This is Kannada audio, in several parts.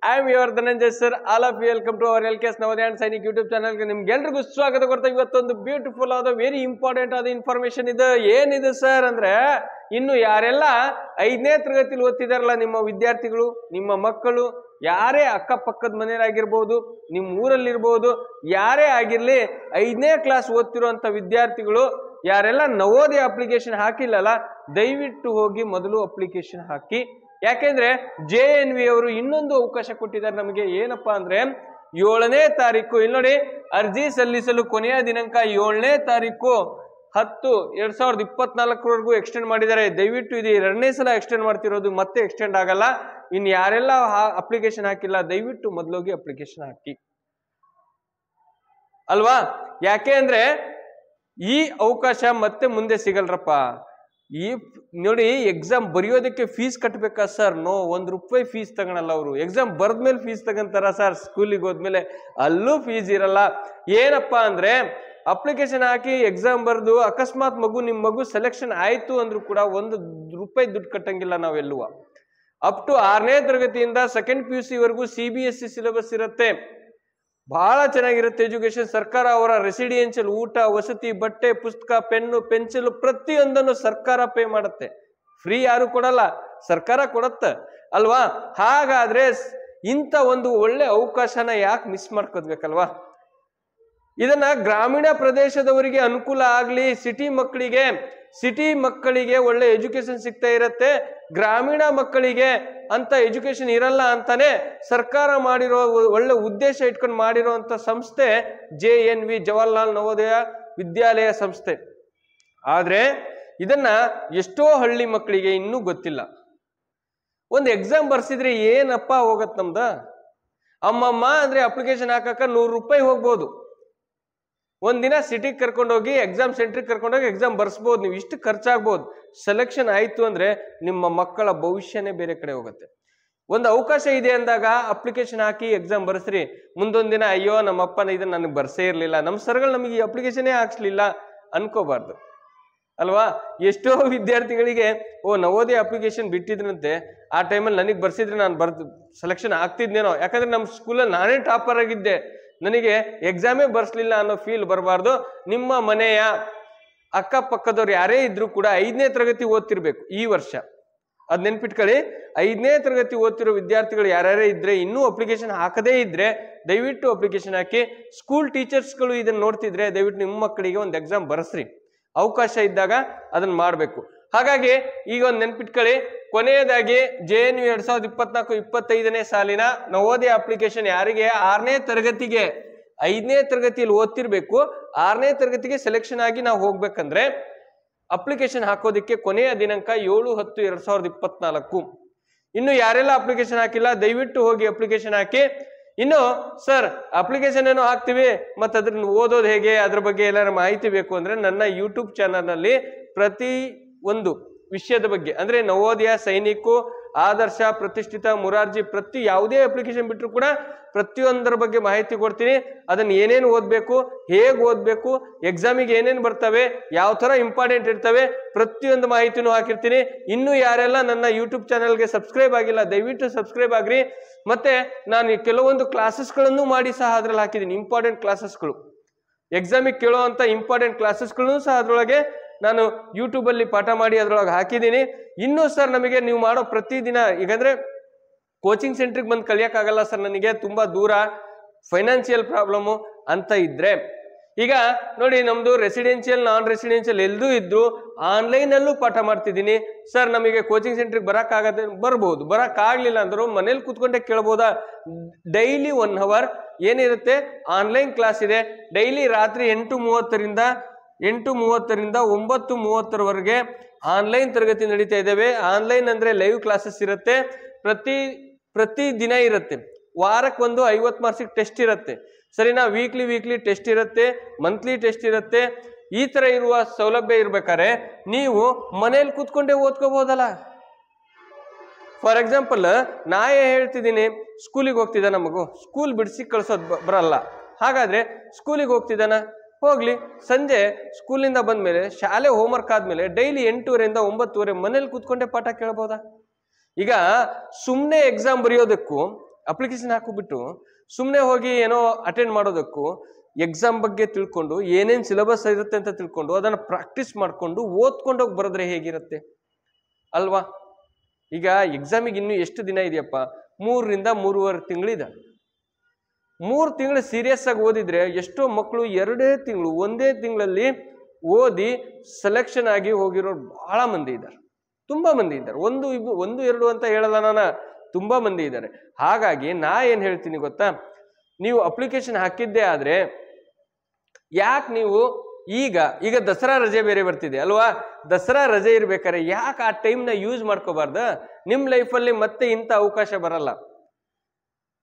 I am your Dhananjay sir. All of you welcome to our LKS Navodaya and Sainik YouTube channel. ನಿಮ್ಗೆಲ್ರಿಗೂ ಸ್ವಾಗತ ಕೊಡ್ತಾ ಇವತ್ತೊಂದು ಬ್ಯೂಟಿಫುಲ್ ಆದ ವೆರಿ ಇಂಪಾರ್ಟೆಂಟ್ ಆದ ಇನ್ಫಾರ್ಮೇಶನ್ ಇದೆ. ಏನಿದೆ ಸರ್ ಅಂದ್ರೆ, ಇನ್ನು ಯಾರೆಲ್ಲ 5ನೇ ತರಗತಿಯಲ್ಲಿ ಓದ್ತಿದಾರಲ್ಲ ನಿಮ್ಮ ವಿದ್ಯಾರ್ಥಿಗಳು, ನಿಮ್ಮ ಮಕ್ಕಳು, ಯಾರೇ ಅಕ್ಕಪಕ್ಕದ ಮನೆಯವರಾಗಿರ್ಬೋದು, ನಿಮ್ಮ ಊರಲ್ಲಿರ್ಬೋದು, ಯಾರೇ ಆಗಿರ್ಲಿ 5ನೇ ಕ್ಲಾಸ್ ಓದ್ತಿರುವಂತ ವಿದ್ಯಾರ್ಥಿಗಳು ಯಾರೆಲ್ಲ ನವೋದಯ ಅಪ್ಲಿಕೇಶನ್ ಹಾಕಿಲ್ಲಲ್ಲ, ದಯವಿಟ್ಟು ಹೋಗಿ ಮೊದಲು ಅಪ್ಲಿಕೇಶನ್ ಹಾಕಿ. ಯಾಕೆಂದ್ರೆ JNV ಅವರು ಇನ್ನೊಂದು ಅವಕಾಶ ಕೊಟ್ಟಿದ್ದಾರೆ ನಮಗೆ. ಏನಪ್ಪಾ ಅಂದ್ರೆ 7ನೇ ತಾರೀಕು, ಇಲ್ಲಿ ನೋಡಿ, ಅರ್ಜಿ ಸಲ್ಲಿಸಲು ಕೊನೆಯ ದಿನಾಂಕ 7ನೇ ತಾರೀಕು 10/2024 ಎಕ್ಸ್ಟೆಂಡ್ ಮಾಡಿದ್ದಾರೆ. ದಯವಿಟ್ಟು ಇದು 2ನೇ ಸಲ ಎಕ್ಸ್ಟೆಂಡ್ ಮಾಡ್ತಿರೋದು, ಮತ್ತೆ ಎಕ್ಸ್ಟೆಂಡ್ ಆಗಲ್ಲ. ಇನ್ನು ಯಾರೆಲ್ಲ ಅಪ್ಲಿಕೇಶನ್ ಹಾಕಿಲ್ಲ ದಯವಿಟ್ಟು ಮೊದಲೋಗಿ ಅಪ್ಲಿಕೇಶನ್ ಹಾಕಿ ಅಲ್ವಾ. ಯಾಕೆ ಅಂದ್ರೆ ಈ ಅವಕಾಶ ಮತ್ತೆ ಮುಂದೆ ಸಿಗಲ್ರಪ್ಪ. ಈ ನೋಡಿ, ಎಕ್ಸಾಮ್ ಬರೆಯೋದಕ್ಕೆ ಫೀಸ್ ಕಟ್ಟಬೇಕಾ ಸರ್? ನೋ, ₹1 ಫೀಸ್ ತಗೊಳಲ್ಲ ಅವರು. ಎಕ್ಸಾಮ್ ಬರ್ದ್ಮೇಲೆ ಫೀಸ್ ತಗೊಂತಾರ ಸರ್. ಸ್ಕೂಲಿಗೆ ಹೋದ್ಮೇಲೆ ಅಲ್ಲೂ ಫೀಸ್ ಇರಲ್ಲ. ಏನಪ್ಪಾ ಅಂದ್ರೆ, ಅಪ್ಲಿಕೇಶನ್ ಹಾಕಿ ಎಕ್ಸಾಮ್ ಬರೆದು ಅಕಸ್ಮಾತ್ ನಿಮ್ಮ ಮಗು ಸೆಲೆಕ್ಷನ್ ಆಯ್ತು ಅಂದ್ರೂ ಕೂಡ ₹1 ದುಡ್ಡು ಕಟ್ಟಂಗಿಲ್ಲ ನಾವೆಲ್ಲುವ. ಅಪ್ ಟು 6ನೇ ತರಗತಿಯಿಂದ 2nd PUC ವರೆಗೂ CBSE ಸಿಲೆಬಸ್ ಇರುತ್ತೆ. ಬಹಳ ಚೆನ್ನಾಗಿರುತ್ತೆ ಎಜುಕೇಶನ್. ಸರ್ಕಾರ ಅವರ ರೆಸಿಡೆನ್ಷಿಯಲ್ ಊಟ, ವಸತಿ, ಬಟ್ಟೆ, ಪುಸ್ತಕ, ಪೆನ್ನು, ಪೆನ್ಸಿಲ್ ಪ್ರತಿಯೊಂದನ್ನು ಸರ್ಕಾರ ಪೇ ಮಾಡುತ್ತೆ. ಫ್ರೀ ಯಾರು ಕೊಡಲ್ಲ, ಸರ್ಕಾರ ಕೊಡತ್ತೆ ಅಲ್ವಾ. ಹಾಗಾದ್ರೆ ಇಂಥ ಒಂದು ಒಳ್ಳೆ ಅವಕಾಶನ ಯಾಕೆ ಮಿಸ್ ಮಾಡ್ಕೋದ್ಬೇಕಲ್ವಾ? ಇದನ್ನ ಗ್ರಾಮೀಣ ಪ್ರದೇಶದವರಿಗೆ ಅನುಕೂಲ ಆಗ್ಲಿ, ಸಿಟಿ ಮಕ್ಕಳಿಗೆ ಒಳ್ಳೆ ಎಜುಕೇಶನ್ ಸಿಗ್ತಾ ಇರತ್ತೆ. ಗ್ರಾಮೀಣ ಮಕ್ಕಳಿಗೆ ಅಂತ ಎಜುಕೇಶನ್ ಇರಲ್ಲ ಅಂತಾನೆ ಸರ್ಕಾರ ಮಾಡಿರೋ ಒಳ್ಳೆ ಉದ್ದೇಶ ಇಟ್ಕೊಂಡು ಮಾಡಿರೋಂಥ ಸಂಸ್ಥೆ JNV, ಜವಾಹರ್ಲಾಲ್ ನವೋದಯ ವಿದ್ಯಾಲಯ ಸಂಸ್ಥೆ. ಆದ್ರೆ ಇದನ್ನ ಎಷ್ಟೋ ಹಳ್ಳಿ ಮಕ್ಕಳಿಗೆ ಇನ್ನೂ ಗೊತ್ತಿಲ್ಲ. ಒಂದು ಎಕ್ಸಾಮ್ ಬರ್ಸಿದ್ರೆ ಏನಪ್ಪಾ ಹೋಗತ್ ನಮ್ದ? ಅಮ್ಮಮ್ಮ ಅಂದ್ರೆ ಅಪ್ಲಿಕೇಶನ್ ಹಾಕಕ್ಕ ₹100 ಹೋಗ್ಬೋದು. ಒಂದಿನ ಸಿಟಿಗೆ ಕರ್ಕೊಂಡೋಗಿ ಎಕ್ಸಾಮ್ ಸೆಂಟ್ರಿಗೆ ಕರ್ಕೊಂಡೋಗಿ ಎಕ್ಸಾಮ್ ಬರ್ಸ್ಬೋದು. ನೀವು ಇಷ್ಟು ಖರ್ಚಾಗ್ಬೋದು. ಸೆಲೆಕ್ಷನ್ ಆಯ್ತು ಅಂದ್ರೆ ನಿಮ್ಮ ಮಕ್ಕಳ ಭವಿಷ್ಯನೇ ಬೇರೆ ಕಡೆ ಹೋಗುತ್ತೆ. ಒಂದು ಅವಕಾಶ ಇದೆ ಅಂದಾಗ ಅಪ್ಲಿಕೇಶನ್ ಹಾಕಿ ಎಕ್ಸಾಮ್ ಬರ್ಸ್ರಿ. ಮುಂದೊಂದು ದಿನ ಅಯ್ಯೋ ನಮ್ಮಪ್ಪನ ಇದನ್ನ ನನಗೆ ಬರ್ಸೇ ಇರಲಿಲ್ಲ, ನಮ್ಮ ಸರ್ಗಳು ನಮಗೆ ಈ ಅಪ್ಲಿಕೇಶನೇ ಹಾಕ್ಸ್ಲಿಲ್ಲ ಅನ್ಕೋಬಾರ್ದು ಅಲ್ವಾ. ಎಷ್ಟೋ ವಿದ್ಯಾರ್ಥಿಗಳಿಗೆ ನವೋದಯ ಅಪ್ಲಿಕೇಶನ್ ಬಿಟ್ಟಿದ್ರಂತೆ, ಆ ಟೈಮಲ್ಲಿ ನನಗೆ ಬರ್ಸಿದ್ರೆ ನಾನು ಬರ್ದು ಸೆಲೆಕ್ಷನ್ ಆಗ್ತಿದ್ನೇನೋ, ಯಾಕಂದ್ರೆ ನಮ್ಮ ಸ್ಕೂಲಲ್ಲಿ ನಾನೇ ಟಾಪರ್ ಆಗಿದ್ದೆ, ನನಗೆ ಎಕ್ಸಾಮೇ ಬರ್ಸ್ಲಿಲ್ಲ ಅನ್ನೋ ಫೀಲ್ ಬರಬಾರ್ದು. ನಿಮ್ಮ ಮನೆಯ ಅಕ್ಕಪಕ್ಕದವ್ರು ಯಾರೇ ಇದ್ರು ಕೂಡ 5ನೇ ತರಗತಿ ಓದ್ತಿರ್ಬೇಕು ಈ ವರ್ಷ. ಅದ್ ನೆನ್ಪಿಟ್ಕೊಳ್ಳಿ. 5ನೇ ತರಗತಿ ಓದ್ತಿರೋ ವಿದ್ಯಾರ್ಥಿಗಳು ಯಾರ್ಯಾರೇ ಇದ್ರೆ, ಇನ್ನೂ ಅಪ್ಲಿಕೇಶನ್ ಹಾಕದೇ ಇದ್ರೆ ದಯವಿಟ್ಟು ಅಪ್ಲಿಕೇಶನ್ ಹಾಕಿ. ಸ್ಕೂಲ್ ಟೀಚರ್ಸ್ಗಳು ಇದನ್ನ ನೋಡ್ತಿದ್ರೆ ದಯವಿಟ್ಟು ನಿಮ್ಮ ಮಕ್ಕಳಿಗೆ ಒಂದು ಎಕ್ಸಾಮ್ ಬರ್ಸ್ರಿ. ಅವಕಾಶ ಇದ್ದಾಗ ಅದನ್ನ ಮಾಡಬೇಕು. ಹಾಗಾಗಿ ಈಗ ಒಂದು ನೆನ್ಪಿಟ್ಕೊಳ್ಳಿ. ಕೊನೆಯದಾಗಿ JNV 2024-25ನೇ ಸಾಲಿನ ನವೋದಯ ಅಪ್ಲಿಕೇಶನ್ ಯಾರಿಗೆ 6ನೇ ತರಗತಿಗೆ, 5ನೇ ತರಗತಿಯಲ್ಲಿ ಓದ್ತಿರ್ಬೇಕು, 6ನೇ ತರಗತಿಗೆ ಸೆಲೆಕ್ಷನ್ ಆಗಿ ನಾವು ಹೋಗ್ಬೇಕಂದ್ರೆ ಅಪ್ಲಿಕೇಶನ್ ಹಾಕೋದಿಕ್ಕೆ ಕೊನೆಯ ದಿನಾಂಕ 7/10/2024. ಇನ್ನು ಯಾರೆಲ್ಲ ಅಪ್ಲಿಕೇಶನ್ ಹಾಕಿಲ್ಲ ದಯವಿಟ್ಟು ಹೋಗಿ ಅಪ್ಲಿಕೇಶನ್ ಹಾಕಿ. ಇನ್ನು ಸರ್ ಅಪ್ಲಿಕೇಶನ್ ಏನೋ ಹಾಕ್ತಿವಿ, ಮತ್ತೆ ಅದ್ರನ್ನ ಓದೋದು ಹೇಗೆ, ಅದ್ರ ಬಗ್ಗೆ ಎಲ್ಲಾರು ಮಾಹಿತಿ ಬೇಕು ಅಂದ್ರೆ ನನ್ನ ಯೂಟ್ಯೂಬ್ ಚಾನಲ್ ನಲ್ಲಿ ಪ್ರತಿ ಒಂದು ವಿಷಯದ ಬಗ್ಗೆ, ಅಂದ್ರೆ ನವೋದಯ, ಸೈನಿಕು, ಆದರ್ಶ, ಪ್ರತಿಷ್ಠಿತ, ಮುರಾರ್ಜಿ, ಯಾವುದೇ ಅಪ್ಲಿಕೇಶನ್ ಬಿಟ್ಟರು ಕೂಡ ಪ್ರತಿಯೊಂದರ ಬಗ್ಗೆ ಮಾಹಿತಿ ಕೊಡ್ತೀನಿ. ಅದನ್ನ ಏನೇನು ಓದ್ಬೇಕು, ಹೇಗೆ ಓದ್ಬೇಕು, ಎಕ್ಸಾಮಿಗೆ ಏನೇನು ಬರ್ತವೆ, ಯಾವ ತರ ಇಂಪಾರ್ಟೆಂಟ್ ಇರ್ತವೆ, ಪ್ರತಿಯೊಂದು ಮಾಹಿತಿನೂ ಹಾಕಿರ್ತೀನಿ. ಇನ್ನು ಯಾರೆಲ್ಲ ನನ್ನ ಯೂಟ್ಯೂಬ್ ಚಾನಲ್ಗೆ ಸಬ್ಸ್ಕ್ರೈಬ್ ಆಗಿಲ್ಲ ದಯವಿಟ್ಟು ಸಬ್ಸ್ಕ್ರೈಬ್ ಆಗ್ರಿ. ಮತ್ತೆ ನಾನು ಕೆಲವೊಂದು ಕ್ಲಾಸಸ್ಗಳನ್ನು ಮಾಡಿ ಸಹ ಅದ್ರಲ್ಲಿ ಹಾಕಿದ್ದೀನಿ. ಇಂಪಾರ್ಟೆಂಟ್ ಕ್ಲಾಸಸ್ಗಳು, ಎಕ್ಸಾಮಿಗೆ ಕೇಳುವಂತ ಇಂಪಾರ್ಟೆಂಟ್ ಕ್ಲಾಸಸ್ಗಳನ್ನು ಸಹ ಅದ್ರೊಳಗೆ ನಾನು ಯೂಟ್ಯೂಬ್ ಅಲ್ಲಿ ಪಾಠ ಮಾಡಿ ಅದ್ರೊಳಗೆ ಹಾಕಿದ್ದೀನಿ. ಇನ್ನೂ ಸರ್ ನಮಗೆ ನೀವು ಮಾಡೋ ಪ್ರತಿದಿನ, ಈಗಂದ್ರೆ ಕೋಚಿಂಗ್ ಸೆಂಟ್ರಿಗೆ ಬಂದು ಕಲಿಯಕ್ಕಾಗಲ್ಲ ಸರ್, ನನಗೆ ತುಂಬಾ ದೂರ, ಫೈನಾನ್ಷಿಯಲ್ ಪ್ರಾಬ್ಲಮ್ಮು ಅಂತ ಇದ್ರೆ, ಈಗ ನೋಡಿ ನಮ್ದು ರೆಸಿಡೆನ್ಷಿಯಲ್, ನಾನ್ ರೆಸಿಡೆನ್ಷಿಯಲ್ ಎಲ್ಲದೂ ಇದ್ರು ಆನ್ಲೈನ್ ಅಲ್ಲೂ ಪಾಠ ಮಾಡ್ತಿದ್ದೀನಿ ಸರ್. ನಮಗೆ ಕೋಚಿಂಗ್ ಸೆಂಟ್ರಿಗೆ ಬರಕ್ಕಾಗತ್ತೆ, ಬರ್ಬೋದು. ಬರಕ್ಕಾಗ್ಲಿಲ್ಲ ಅಂದ್ರು ಮನೇಲಿ ಕೂತ್ಕೊಂಡೆ ಕೇಳ್ಬೋದಾ? ಡೈಲಿ 1 ಅವರ್ ಏನಿರುತ್ತೆ ಆನ್ಲೈನ್ ಕ್ಲಾಸ್ ಇದೆ. ಡೈಲಿ ರಾತ್ರಿ 8:30ರಿಂದ 9:30ವರೆಗೆ ಆನ್ಲೈನ್ ತರಗತಿ ನಡೀತಾ ಇದ್ದಾವೆ. ಆನ್ಲೈನ್ ಅಂದ್ರೆ ಲೈವ್ ಕ್ಲಾಸಸ್ ಇರುತ್ತೆ. ಪ್ರತಿ ದಿನ ಇರುತ್ತೆ. ವಾರಕ್ಕೊಂದು 50 ಮಾರ್ಕ್ಸಿಗೆ ಟೆಸ್ಟ್ ಇರುತ್ತೆ, ಸರಿನಾ? ವೀಕ್ಲಿ ಟೆಸ್ಟ್ ಇರುತ್ತೆ, ಮಂತ್ಲಿ ಟೆಸ್ಟ್ ಇರುತ್ತೆ. ಈ ತರ ಇರುವ ಸೌಲಭ್ಯ ಇರ್ಬೇಕಾದ್ರೆ ನೀವು ಮನೇಲಿ ಕೂತ್ಕೊಂಡೇ ಓದ್ಕೋಬಹುದಲ್ಲ. ಫಾರ್ ಎಕ್ಸಾಂಪಲ್ ನಾ ಹೇಳ್ತಿದ್ದೀನಿ, ಸ್ಕೂಲಿಗೆ ಹೋಗ್ತಿದ್ದಾನ ಮಗು, ಸ್ಕೂಲ್ ಬಿಡಿಸಿ ಕಳ್ಸೋದು ಬರಲ್ಲ. ಹಾಗಾದ್ರೆ ಸ್ಕೂಲಿಗೆ ಹೋಗ್ತಿದ್ದಾನ, ಹೋಗ್ಲಿ. ಸಂಜೆ ಸ್ಕೂಲಿಂದ ಬಂದ್ಮೇಲೆ ಶಾಲೆ ಹೋಮ್ವರ್ಕ್ ಆದ್ಮೇಲೆ ಡೈಲಿ 8:30ರಿಂದ 9:30 ಮನೇಲಿ ಕೂತ್ಕೊಂಡೆ ಪಾಠ ಕೇಳಬಹುದಾ? ಈಗ ಸುಮ್ಮನೆ ಎಕ್ಸಾಮ್ ಬರೆಯೋದಕ್ಕೂ ಅಪ್ಲಿಕೇಶನ್ ಹಾಕೋಬಿಟ್ಟು ಸುಮ್ಮನೆ ಹೋಗಿ ಏನೋ ಅಟೆಂಡ್ ಮಾಡೋದಕ್ಕೂ ಎಕ್ಸಾಮ್ ಬಗ್ಗೆ ತಿಳ್ಕೊಂಡು ಏನೇನು ಸಿಲೆಬಸ್ ಇರುತ್ತೆ ಅಂತ ತಿಳ್ಕೊಂಡು ಅದನ್ನು ಪ್ರಾಕ್ಟೀಸ್ ಮಾಡಿಕೊಂಡು ಓದ್ಕೊಂಡೋಗಿ ಬರೆದ್ರೆ ಹೇಗಿರುತ್ತೆ ಅಲ್ವಾ? ಈಗ ಎಕ್ಸಾಮಿಗೆ ಇನ್ನೂ ಎಷ್ಟು ದಿನ ಇದೆಯಪ್ಪ? 3 ರಿಂದ 3.5 ತಿಂಗಳಿದೆ. 3 ತಿಂಗಳು ಸೀರಿಯಸ್ ಆಗಿ ಓದಿದ್ರೆ ಎಷ್ಟೋ ಮಕ್ಕಳು 2 ತಿಂಗಳು 1 ತಿಂಗಳಲ್ಲಿ ಓದಿ ಸೆಲೆಕ್ಷನ್ ಆಗಿ ಹೋಗಿರೋರು ಬಹಳ ಮಂದಿ ಇದ್ದಾರೆ, ತುಂಬಾ ಮಂದಿ ಇದ್ದಾರೆ. 1, 2 ಅಂತ ಹೇಳಲ್ಲ ನಾನು, ತುಂಬಾ ಮಂದಿ ಇದ್ದಾರೆ. ಹಾಗಾಗಿ ನಾ ಏನ್ ಹೇಳ್ತೀನಿ ಗೊತ್ತಾ, ನೀವು ಅಪ್ಲಿಕೇಶನ್ ಹಾಕಿದ್ದೇ ಆದ್ರೆ ಯಾಕೆ ನೀವು ಈಗ ದಸರಾ ರಜೆ ಬೇರೆ ಬರ್ತಿದೆ ಅಲ್ವಾ? ದಸರಾ ರಜೆ ಇರ್ಬೇಕಾದ್ರೆ ಯಾಕೆ ಆ ಟೈಮ್ನ ಯೂಸ್ ಮಾಡ್ಕೋಬಾರ್ದ? ನಿಮ್ ಲೈಫಲ್ಲಿ ಮತ್ತೆ ಇಂಥ ಅವಕಾಶ ಬರಲ್ಲ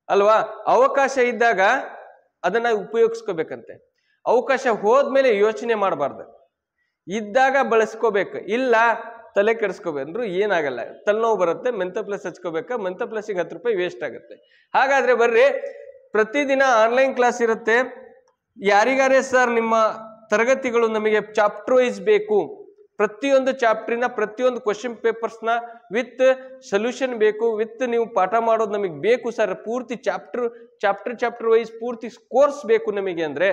ಅಲ್ವಾ? ಅವಕಾಶ ಇದ್ದಾಗ ಅದನ್ನ ಉಪಯೋಗಿಸ್ಕೋಬೇಕಂತೆ. ಅವಕಾಶ ಹೋದ್ಮೇಲೆ ಯೋಚನೆ ಮಾಡಬಾರ್ದು, ಇದ್ದಾಗ ಬಳಸ್ಕೋಬೇಕು. ಇಲ್ಲ ತಲೆ ಕೆಡಿಸ್ಕೋಬೇಕಂದ್ರು ಏನಾಗಲ್ಲ, ತಲೆನೋವು ಬರುತ್ತೆ. ಮೆಂತ ಪ್ಲಸ್ ಹಚ್ಕೋಬೇಕಾ? ಮೆಂತ ಪ್ಲಸ್ಗೆ 10 ರೂಪಾಯಿ ವೇಸ್ಟ್ ಆಗುತ್ತೆ. ಹಾಗಾದ್ರೆ ಬರ್ರಿ, ಪ್ರತಿದಿನ ಆನ್ಲೈನ್ ಕ್ಲಾಸ್ ಇರುತ್ತೆ. ಯಾರಿಗಾರೇ ಸರ್ ನಿಮ್ಮ ತರಗತಿಗಳು ನಮಗೆ ಚಾಪ್ಟರ್ ವೈಸ್ ಬೇಕು, ಪ್ರತಿಯೊಂದು ಚಾಪ್ಟರ್ನ ಪ್ರತಿಯೊಂದು ಕ್ವಶನ್ ಪೇಪರ್ಸ್ನ ವಿತ್ ಸೊಲ್ಯೂಷನ್ ಬೇಕು, ವಿತ್ ನೀವು ಪಾಠ ಮಾಡೋದು ನಮಗೆ ಬೇಕು ಸರ್, ಪೂರ್ತಿ ಚಾಪ್ಟರ್ ವೈಸ್ ಪೂರ್ತಿ ಕೋರ್ಸ್ ಬೇಕು ನಮಗೆ ಅಂದ್ರೆ,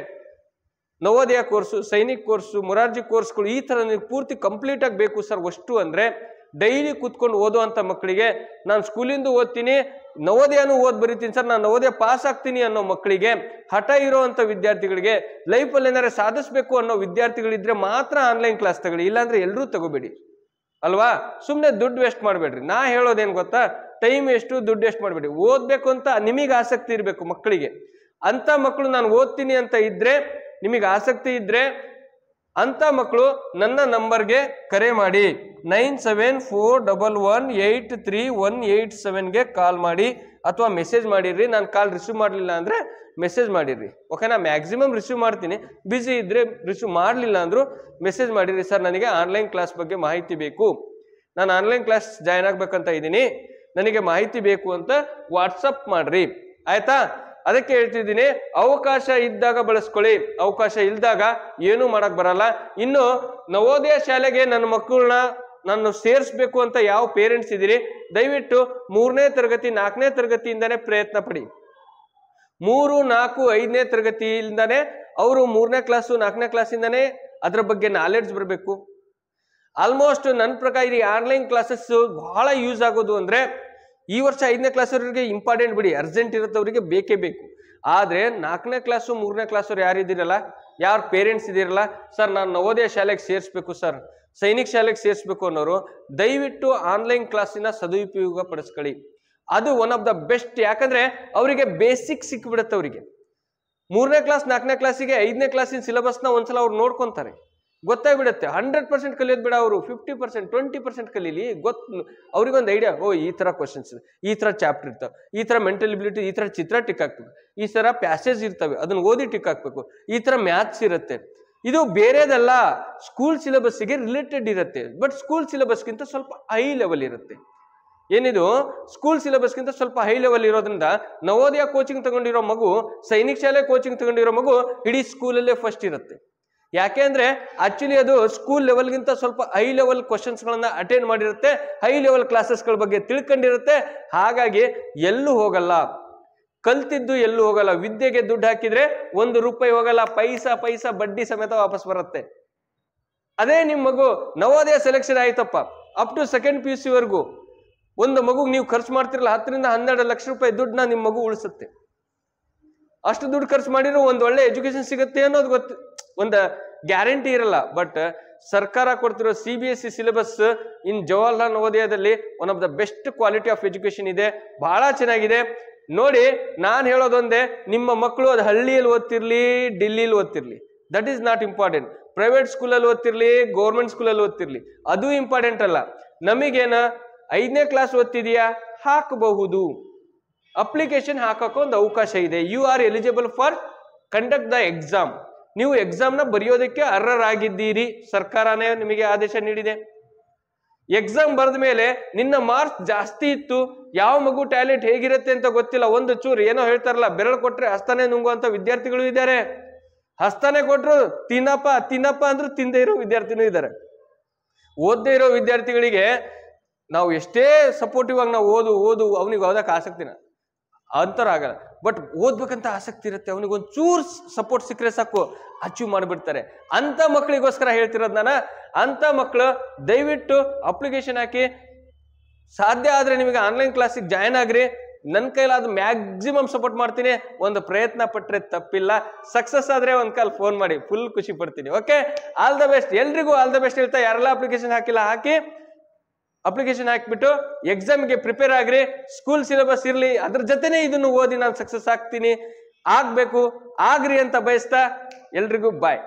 ನವೋದಯ ಕೋರ್ಸು, ಸೈನಿಕ್ ಕೋರ್ಸು, ಮೊರಾರ್ಜಿ ಕೋರ್ಸ್ಗಳು ಈ ತರ ನೀವು ಪೂರ್ತಿ ಕಂಪ್ಲೀಟ್ ಆಗಿ ಬೇಕು ಸರ್ ಅಷ್ಟು ಅಂದ್ರೆ, ಡೈಲಿ ಕೂತ್ಕೊಂಡು ಓದುವಂತ ಮಕ್ಕಳಿಗೆ, ನಾನು ಸ್ಕೂಲಿಂದ ಓದ್ತೀನಿ ನವೋದಯನೂ ಓದ್ ಬರೀತೀನಿ ಸರ್, ನಾನು ನವೋದಯ ಪಾಸ್ ಆಗ್ತೀನಿ ಅನ್ನೋ ಮಕ್ಕಳಿಗೆ, ಹಠ ಇರೋವಂಥ ವಿದ್ಯಾರ್ಥಿಗಳಿಗೆ, ಲೈಫಲ್ಲಿ ಏನಾರು ಸಾಧಿಸ್ಬೇಕು ಅನ್ನೋ ವಿದ್ಯಾರ್ಥಿಗಳಿದ್ರೆ ಮಾತ್ರ ಆನ್ಲೈನ್ ಕ್ಲಾಸ್ ತಗೊಳ್ಳಿ, ಇಲ್ಲಾಂದ್ರೆ ಎಲ್ಲರೂ ತಗೋಬೇಡಿ ಅಲ್ವಾ? ಸುಮ್ಮನೆ ದುಡ್ಡು ವೇಸ್ಟ್ ಮಾಡಬೇಡ್ರಿ. ನಾ ಹೇಳೋದೇನು ಗೊತ್ತಾ, ಟೈಮ್ ಎಷ್ಟು ದುಡ್ಡು ವೇಸ್ಟ್ ಮಾಡಬೇಡಿ. ಓದ್ಬೇಕು ಅಂತ ನಿಮಗೆ ಆಸಕ್ತಿ ಇರಬೇಕು ಮಕ್ಕಳಿಗೆ. ಅಂತ ಮಕ್ಕಳು ನಾನು ಓದ್ತೀನಿ ಅಂತ ಇದ್ರೆ, ನಿಮಗೆ ಆಸಕ್ತಿ ಇದ್ರೆ ಅಂತ ಮಕ್ಕಳು ನನ್ನ ನಂಬರ್ಗೆ ಕರೆ ಮಾಡಿ, 9741183187ಗೆ ಕಾಲ್ ಮಾಡಿ ಅಥವಾ ಮೆಸೇಜ್ ಮಾಡಿರ್ರಿ. ನಾನು ಕಾಲ್ ರಿಸೀವ್ ಮಾಡಲಿಲ್ಲ ಅಂದ್ರೆ ಮೆಸೇಜ್ ಮಾಡಿರ್ರಿ, ಓಕೆನಾ? ಮ್ಯಾಕ್ಸಿಮಮ್ ರಿಸೀವ್ ಮಾಡ್ತೀನಿ, ಬಿಸಿ ಇದ್ರೆ ರಿಸೀವ್ ಮಾಡಲಿಲ್ಲ ಅಂದ್ರು ಮೆಸೇಜ್ ಮಾಡಿರ್ರಿ. ಸರ್ ನನಗೆ ಆನ್ಲೈನ್ ಕ್ಲಾಸ್ ಬಗ್ಗೆ ಮಾಹಿತಿ ಬೇಕು, ನಾನು ಆನ್ಲೈನ್ ಕ್ಲಾಸ್ ಜಾಯ್ನ್ ಆಗ್ಬೇಕಂತ ಇದ್ದೀನಿ, ನನಗೆ ಮಾಹಿತಿ ಬೇಕು ಅಂತ ವಾಟ್ಸಪ್ ಮಾಡ್ರಿ, ಆಯ್ತಾ? ಅದಕ್ಕೆ ಹೇಳ್ತಿದ್ದೀನಿ, ಅವಕಾಶ ಇದ್ದಾಗ ಬಳಸ್ಕೊಳ್ಳಿ, ಅವಕಾಶ ಇಲ್ದಾಗ ಏನೂ ಮಾಡಕ್ ಬರಲ್ಲ. ಇನ್ನು ನವೋದಯ ಶಾಲೆಗೆ ನನ್ನ ಮಕ್ಕಳನ್ನ ನಾನು ಸೇರಿಸ್ಬೇಕು ಅಂತ ಯಾವ ಪೇರೆಂಟ್ಸ್ ಇದ್ದೀರಿ, ದಯವಿಟ್ಟು 3ನೇ ತರಗತಿ 4ನೇ ತರಗತಿಯಿಂದಾನೇ ಪ್ರಯತ್ನ ಪಡಿ. 3, 4, 5ನೇ ತರಗತಿಯಿಂದಾನೇ ಅವರು 3ನೇ ಕ್ಲಾಸು 4ನೇ ಕ್ಲಾಸಿಂದಾನೇ ಅದ್ರ ಬಗ್ಗೆ ನಾಲೆಡ್ಜ್ ಬರಬೇಕು. ಆಲ್ಮೋಸ್ಟ್ ನನ್ನ ಪ್ರಕಾರ ಈ ಆನ್ಲೈನ್ ಕ್ಲಾಸಸ್ ಬಹಳ ಯೂಸ್ ಆಗೋದು ಅಂದ್ರೆ ಈ ವರ್ಷ 5ನೇ ಕ್ಲಾಸವರಿಗೆ ಇಂಪಾರ್ಟೆಂಟ್ ಬಿಡಿ, ಅರ್ಜೆಂಟ್ ಇರುತ್ತೆ, ಅವರಿಗೆ ಬೇಕೇ ಬೇಕು. ಆದ್ರೆ 4ನೇ ಕ್ಲಾಸು 3ನೇ ಕ್ಲಾಸವ್ರು ಯಾರಿದ್ದೀರಲ್ಲ, ಯಾರು ಪೇರೆಂಟ್ಸ್ ಇದ್ದೀರಲ್ಲ, ಸರ್ ನಾನು ನವೋದಯ ಶಾಲೆಗೆ ಸೇರಿಸ್ಬೇಕು ಸರ್, ಸೈನಿಕ್ ಶಾಲೆಗೆ ಸೇರಿಸ್ಬೇಕು ಅನ್ನೋರು ದಯವಿಟ್ಟು ಆನ್ಲೈನ್ ಕ್ಲಾಸಿನ ಸದುಪಯೋಗ ಪಡಿಸ್ಕೊಳ್ಳಿ. ಅದು ಒನ್ ಆಫ್ ದ ಬೆಸ್ಟ್. ಯಾಕಂದ್ರೆ ಅವರಿಗೆ ಬೇಸಿಕ್ ಸಿಕ್ಬಿಡುತ್ತೆ. ಅವರಿಗೆ 3ನೇ ಕ್ಲಾಸ್ 4ನೇ ಕ್ಲಾಸಿಗೆ 5ನೇ ಕ್ಲಾಸಿನ ಸಿಲೆಬಸ್ನ ಒಂದ್ಸಲ ಅವ್ರು ನೋಡ್ಕೊಂತಾರೆ, ಗೊತ್ತಾಗ್ಬಿಡುತ್ತೆ. 100% ಕಲಿಯೋದು ಬೇಡ, ಅವರು 50% 20% ಕಲೀಲಿ. ಅವ್ರಿಗೊಂದು ಐಡಿಯಾ, ಓ ಈ ತರ ಕ್ವಶನ್ಸ್, ಈ ತರ ಚಾಪ್ಟರ್ ಇರ್ತವೆ, ಈ ತರ ಮೆಂಟಲ್ ಎಬಿಲಿಟಿ, ಈ ತರ ಚಿತ್ರ ಟಿಕ್ ಹಾಕ್ಬೇಕು, ಈ ತರ ಪ್ಯಾಸೇಜ್ ಇರ್ತವೆ ಅದನ್ನ ಓದಿ ಟಿಕ್ ಹಾಕ್ಬೇಕು, ಈ ತರ ಮ್ಯಾಥ್ಸ್ ಇರುತ್ತೆ. ಇದು ಬೇರೆದಲ್ಲ, ಸ್ಕೂಲ್ ಸಿಲೆಬಸ್ಗೆ ರಿಲೇಟೆಡ್ ಇರುತ್ತೆ. ಬಟ್ ಸ್ಕೂಲ್ ಸಿಲೆಬಸ್ಗಿಂತ ಸ್ವಲ್ಪ ಹೈ ಲೆವೆಲ್ ಇರುತ್ತೆ. ಏನಿದು ಸ್ಕೂಲ್ ಸಿಲೆಬಸ್ಗಿಂತ ಸ್ವಲ್ಪ ಹೈ ಲೆವೆಲ್ ಇರೋದ್ರಿಂದ ನವೋದಯ ಕೋಚಿಂಗ್ ತಗೊಂಡಿರೋ ಮಗು, ಸೈನಿಕ್ ಶಾಲೆ ಕೋಚಿಂಗ್ ತಗೊಂಡಿರೋ ಮಗು ಇಡೀ ಸ್ಕೂಲಲ್ಲೇ ಫಸ್ಟ್ ಇರುತ್ತೆ. ಯಾಕೆ ಅಂದ್ರೆ ಆಕ್ಚುಲಿ ಅದು ಸ್ಕೂಲ್ ಲೆವೆಲ್ಗಿಂತ ಸ್ವಲ್ಪ ಹೈ ಲೆವೆಲ್ ಕ್ವಶನ್ಸ್ಗಳನ್ನ ಅಟೆಂಡ್ ಮಾಡಿರುತ್ತೆ, ಹೈ ಲೆವೆಲ್ ಕ್ಲಾಸಸ್ಗಳ ಬಗ್ಗೆ ತಿಳ್ಕೊಂಡಿರುತ್ತೆ. ಹಾಗಾಗಿ ಎಲ್ಲೂ ಹೋಗಲ್ಲ, ಕಲ್ತಿದ್ದು ಎಲ್ಲೂ ಹೋಗಲ್ಲ. ವಿದ್ಯೆಗೆ ದುಡ್ಡು ಹಾಕಿದ್ರೆ 1 ರೂಪಾಯಿ ಹೋಗಲ್ಲ, ಪೈಸಾ ಬಡ್ಡಿ ಸಮೇತ ವಾಪಸ್ ಬರುತ್ತೆ. ಅದೇ ನಿಮ್ಮ ಮಗು ನವೋದಯ ಸೆಲೆಕ್ಷನ್ ಆಯ್ತಪ್ಪ, ಅಪ್ ಟು 2nd PUC ವರೆಗೂ ಒಂದು ಮಗುಗೆ ನೀವು ಖರ್ಚು ಮಾಡ್ತಿರಲ್ಲ 10 ರಿಂದ 12 ಲಕ್ಷ ರೂಪಾಯಿ ದುಡ್ಡನ್ನ ನಿಮ್ಮ ಮಗು ಉಳಿಸುತ್ತೆ. ಅಷ್ಟು ದುಡ್ಡು ಖರ್ಚು ಮಾಡಿರೋ ಒಂದು ಒಳ್ಳೆ ಎಜುಕೇಶನ್ ಸಿಗುತ್ತೆ ಅನ್ನೋದು ಒಂದು ಗ್ಯಾರಂಟಿ ಇರಲ್ಲ. ಬಟ್ ಸರ್ಕಾರ ಕೊಡ್ತಿರೋ CBSE ಸಿಲೆಬಸ್ ಇನ್ ಜವಾಹರ್ಲಾಲ್ ನವೋದಯದಲ್ಲಿ one of the best quality of education ಇದೆ, ಬಹಳ ಚೆನ್ನಾಗಿದೆ. ನೋಡಿ, ನಾನು ಹೇಳೋದೊಂದೇ, ನಿಮ್ಮ ಮಕ್ಕಳು ಅದು ಹಳ್ಳಿಯಲ್ಲಿ ಓದ್ತಿರ್ಲಿ, ಡಿಲ್ಲಿಲಿ ಓದ್ತಿರ್ಲಿ, that is not important. Private ಸ್ಕೂಲಲ್ಲಿ ಓದ್ತಿರ್ಲಿ, ಗೌರ್ಮೆಂಟ್ ಸ್ಕೂಲಲ್ಲಿ ಓದ್ತಿರ್ಲಿ, ಅದು ಇಂಪಾರ್ಟೆಂಟ್ ಅಲ್ಲ. ನಮಗೇನ 5ನೇ ಕ್ಲಾಸ್ ಓದ್ತಿದೆಯಾ, ಹಾಕಬಹುದು, ಅಪ್ಲಿಕೇಶನ್ ಹಾಕಕ್ಕೆ ಒಂದು ಅವಕಾಶ ಇದೆ. You are eligible for conduct the exam. ನೀವು ಎಕ್ಸಾಮ್ನ ಬರೆಯೋದಕ್ಕೆ ಅರ್ಹರಾಗಿದ್ದೀರಿ, ಸರ್ಕಾರನೇ ನಿಮಗೆ ಆದೇಶ ನೀಡಿದೆ. ಎಕ್ಸಾಮ್ ಬರೆದ ಮೇಲೆ ನಿನ್ನ ಮಾರ್ಕ್ಸ್ ಜಾಸ್ತಿ ಇತ್ತು, ಯಾವ ಮಗು ಟ್ಯಾಲೆಂಟ್ ಹೇಗಿರುತ್ತೆ ಅಂತ ಗೊತ್ತಿಲ್ಲ, ಒಂದು ಚೂರು ಏನೋ ಹೇಳ್ತಾರಲ್ಲ, ಬೆರಳು ಕೊಟ್ರೆ ಹಸ್ತಾನೆ ನುಂಗುವಂತ ವಿದ್ಯಾರ್ಥಿಗಳು ಇದ್ದಾರೆ. ಹಸ್ತಾನೆ ಕೊಟ್ರು ತಿನ್ನಪ್ಪ ಅಂದ್ರೂ ತಿಂದೇ ಇರೋ ವಿದ್ಯಾರ್ಥಿನೂ ಇದ್ದಾರೆ. ಓದದೇ ಇರೋ ವಿದ್ಯಾರ್ಥಿಗಳಿಗೆ ನಾವು ಎಷ್ಟೇ ಸಪೋರ್ಟಿವ್ ಆಗಿ ನಾವು ಓದು ಅವನಿಗೆ ಓದಕ್ಕೆ ಆಸಕ್ತಿನ, ಅಂತರ ಆಗಲ್ಲ. ಬಟ್ ಓದ್ಬೇಕಂತ ಆಸಕ್ತಿ ಇರುತ್ತೆ, ಅವನಿಗೆ ಒಂದು ಚೂರ್ ಸಪೋರ್ಟ್ ಸಿಕ್ಕರೆ ಸಾಕು ಅಚೀವ್ ಮಾಡಿಬಿಡ್ತಾರೆ. ಅಂತ ಮಕ್ಕಳಿಗೋಸ್ಕರ ಹೇಳ್ತಿರೋದು ನಾನು. ಅಂತ ಮಕ್ಕಳು ದಯವಿಟ್ಟು ಅಪ್ಲಿಕೇಶನ್ ಹಾಕಿ, ಸಾಧ್ಯ ಆದ್ರೆ ನಿಮಗೆ ಆನ್ಲೈನ್ ಕ್ಲಾಸಿಗೆ ಜಾಯ್ನ್ ಆಗ್ರಿ. ನನ್ನ ಕೈಲಾದ ಮ್ಯಾಕ್ಸಿಮಮ್ ಸಪೋರ್ಟ್ ಮಾಡ್ತೀನಿ. ಒಂದು ಪ್ರಯತ್ನ ಪಟ್ರೆ ತಪ್ಪಿಲ್ಲ. ಸಕ್ಸಸ್ ಆದ್ರೆ ಒಂದ್ ಕಾಲ್ ಫೋನ್ ಮಾಡಿ, ಫುಲ್ ಖುಷಿ ಪಡ್ತೀನಿ. ಓಕೆ, ಆಲ್ ದ ಬೆಸ್ಟ್ ಎಲ್ರಿಗೂ, ಆಲ್ ದ ಬೆಸ್ಟ್ ಹೇಳ್ತಾ, ಯಾರೆಲ್ಲ ಅಪ್ಲಿಕೇಶನ್ ಹಾಕಿಲ್ಲ ಹಾಕಿ, ಅಪ್ಲಿಕೇಶನ್ ಹಾಕ್ಬಿಟ್ಟು ಎಕ್ಸಾಮ್ಗೆ ಪ್ರಿಪೇರ್ ಆಗ್ರಿ. ಸ್ಕೂಲ್ ಸಿಲೆಬಸ್ ಇರ್ಲಿ, ಅದ್ರ ಜೊತೆನೆ ಇದನ್ನು ಓದಿ ನಾನು ಸಕ್ಸಸ್ ಆಗ್ತೀನಿ, ಆಗ್ಬೇಕು, ಆಗ್ರಿ ಅಂತ ಬಯಸ್ತಾ ಎಲ್ರಿಗೂ ಬಾಯ್.